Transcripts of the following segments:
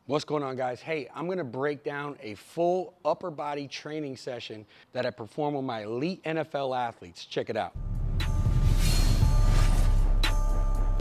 What's going on, guys? Hey, I'm gonna break down a full upper body training session that I perform with my elite NFL athletes. Check it out.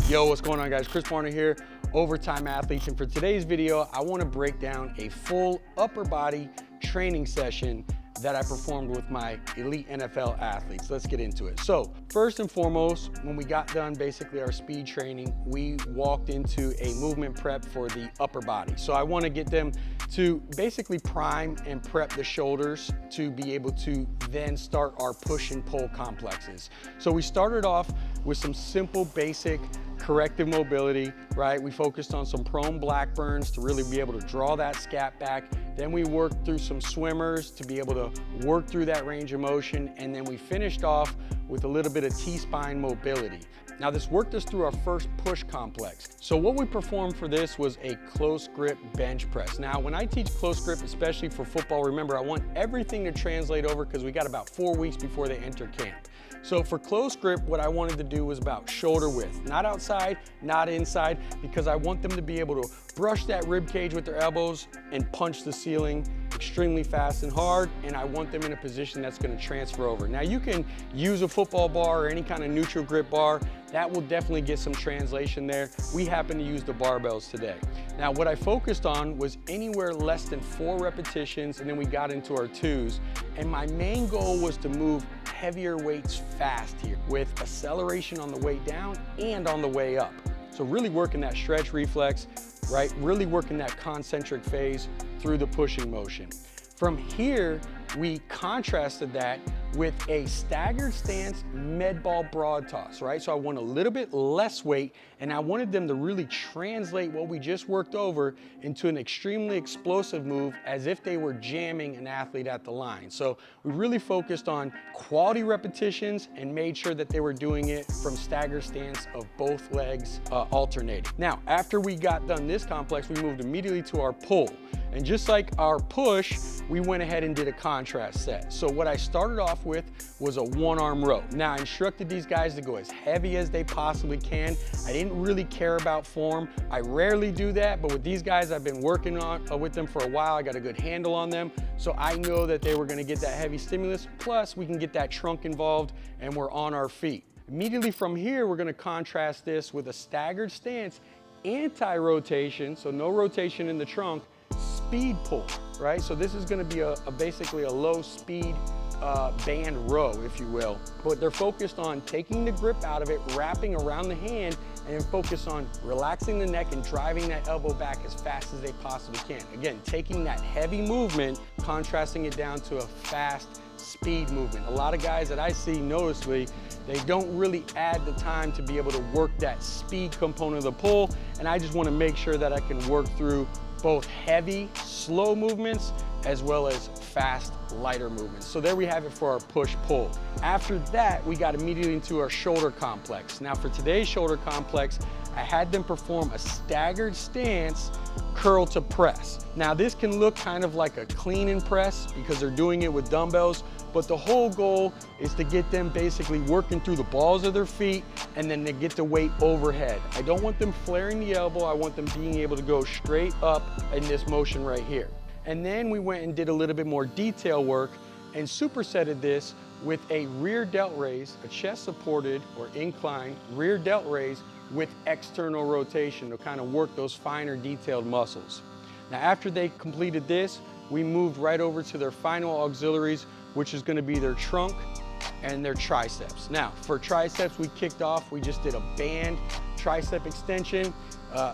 Yo, what's going on, guys? Chris Barner here, Overtime Athletes, and for today's video, I wanna break down a full upper body training session that I performed with my elite NFL athletes. Let's get into it. So first and foremost, when we got done basically our speed training, we walked into a movement prep for the upper body. So I want to get them to basically prime and prep the shoulders to be able to then start our push and pull complexes. So we started off with some simple basic corrective mobility, right? We focused on some prone black burns to really be able to draw that scat back. Then we worked through some swimmers to be able to work through that range of motion. And then we finished off with a little bit of T-spine mobility. Now this worked us through our first push complex. So what we performed for this was a close grip bench press. Now when I teach close grip, especially for football, remember I want everything to translate over because we got about 4 weeks before they enter camp. So for close grip, what I wanted to do was about shoulder width, not outside, not inside, because I want them to be able to brush that rib cage with their elbows and punch the ceiling extremely fast and hard, and I want them in a position that's gonna transfer over. Now you can use a football bar or any kind of neutral grip bar. That will definitely get some translation there. We happen to use the barbells today. Now what I focused on was anywhere less than 4 repetitions, and then we got into our 2s. And my main goal was to move heavier weights fast here with acceleration on the way down and on the way up. So really working that stretch reflex, right? Really working that concentric phase through the pushing motion. From here, we contrasted that with a staggered stance med ball broad toss, right? So I want a little bit less weight, and I wanted them to really translate what we just worked over into an extremely explosive move as if they were jamming an athlete at the line. So we really focused on quality repetitions and made sure that they were doing it from staggered stance of both legs alternating. Now, after we got done this complex, we moved immediately to our pull. And just like our push, we went ahead and did a contrast set. So what I started off with was a 1-arm row. Now I instructed these guys to go as heavy as they possibly can. I didn't really care about form. I rarely do that, but with these guys, I've been working on with them for a while. I got a good handle on them. So I know that they were gonna get that heavy stimulus. Plus we can get that trunk involved and we're on our feet. Immediately from here, we're gonna contrast this with a staggered stance, anti-rotation, so no rotation in the trunk, speed pull, right? So this is gonna be basically a low speed band row, if you will. But they're focused on taking the grip out of it, wrapping around the hand, and focus on relaxing the neck and driving that elbow back as fast as they possibly can. Again, taking that heavy movement, contrasting it down to a fast speed movement. A lot of guys that I see noticeably, they don't really add the time to be able to work that speed component of the pull, and I just wanna make sure that I can work through both heavy, slow movements, as well as fast, lighter movements. So there we have it for our push-pull. After that, we got immediately into our shoulder complex. Now for today's shoulder complex, I had them perform a staggered stance, curl to press. Now this can look kind of like a clean and press because they're doing it with dumbbells, but the whole goal is to get them basically working through the balls of their feet and then they get the weight overhead. I don't want them flaring the elbow. I want them being able to go straight up in this motion right here. And then we went and did a little bit more detail work and supersetted this with a rear delt raise, a chest supported or inclined rear delt raise with external rotation to kind of work those finer detailed muscles. Now after they completed this, we moved right over to their final auxiliaries, which is gonna be their trunk and their triceps. Now, for triceps, we kicked off, we just did a band tricep extension.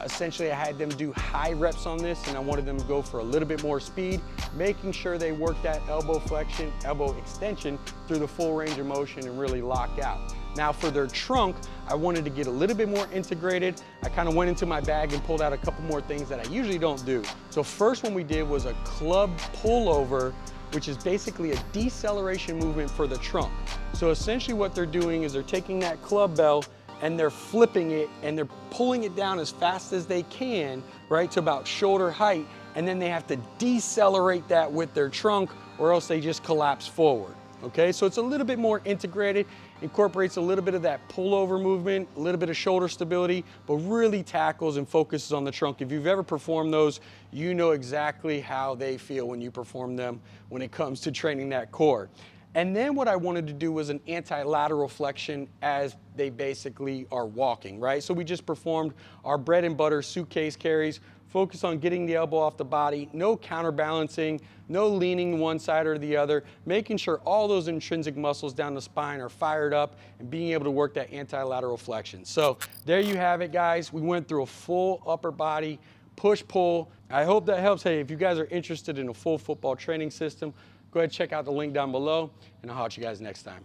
Essentially, I had them do high reps on this and I wanted them to go for a little bit more speed, making sure they work that elbow flexion, elbow extension through the full range of motion and really lock out. Now for their trunk, I wanted to get a little bit more integrated. I kind of went into my bag and pulled out a couple more things that I usually don't do. So first one we did was a club pullover, which is basically a deceleration movement for the trunk. So essentially what they're doing is they're taking that club bell and they're flipping it and they're pulling it down as fast as they can, right, to about shoulder height, and then they have to decelerate that with their trunk or else they just collapse forward. okay? So it's a little bit more integrated, incorporates a little bit of that pullover movement, a little bit of shoulder stability, but really tackles and focuses on the trunk. If you've ever performed those, you know exactly how they feel when you perform them when it comes to training that core. And then what I wanted to do was an anti-lateral flexion as they basically are walking, right? So we just performed our bread and butter suitcase carries, focus on getting the elbow off the body, no counterbalancing, no leaning one side or the other, making sure all those intrinsic muscles down the spine are fired up and being able to work that anti-lateral flexion. So there you have it, guys. We went through a full upper body push-pull. I hope that helps. Hey, if you guys are interested in a full football training system, go ahead and check out the link down below, and I'll holler at you guys next time.